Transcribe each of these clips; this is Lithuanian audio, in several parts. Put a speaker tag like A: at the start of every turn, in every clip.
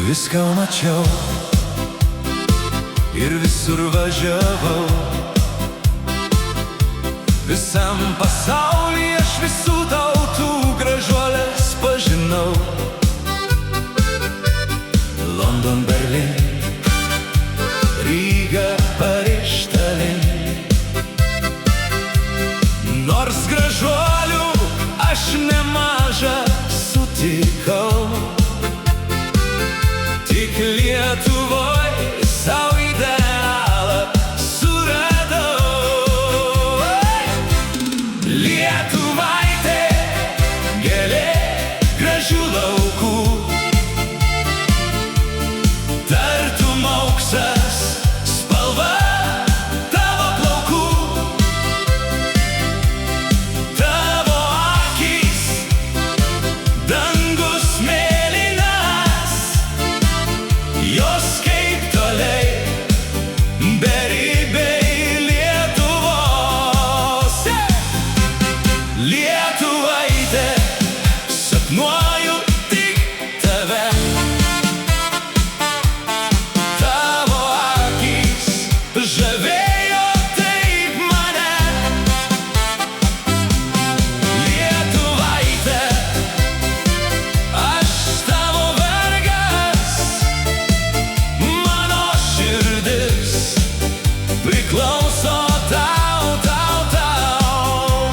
A: Viską mačiau ir visur važiavau. Visam pasaulyje aš visų tautų gražuolės pažinau. London, Berlin, Ryga, Paryž, Talin. Nors gražuolių aš nemažą sutikau, tik Lietuvoj sau idealą suradau. Lietuvaitė, gėlė gražių laukų, tartum auksas spalva tavo plaukų. Tavo akys, dangus mėlynas, jos kaip toliai beribiai Lietuvos. Lietuvaitė, sapnuoju tik tave. Tavo akys žavėjo taip mane. Lietuvaitė, aš tavo vergas, mano širdis priklauso tau, tau, tau.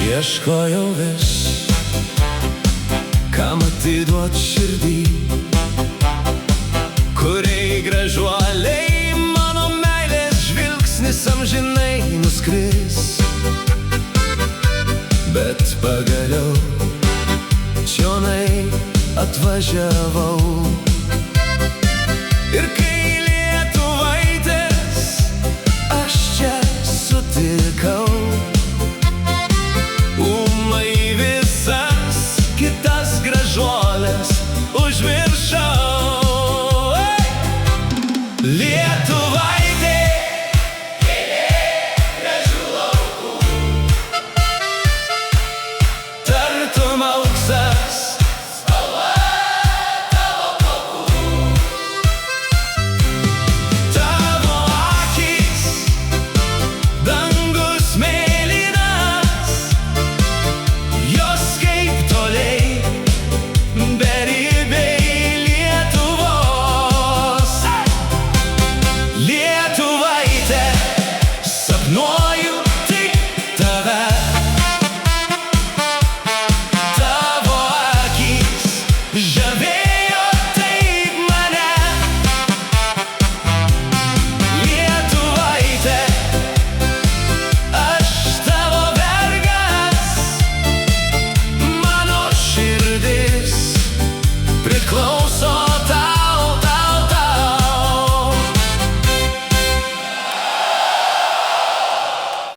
A: Ieškojau vis, kam atiduot širdį, kuriai gražuoliai mano meilės žvilgsnis amžinai nuskris. Bet pagaliau čionai atvažiavau. Ir kai lietuvaitės aš čia sutikau,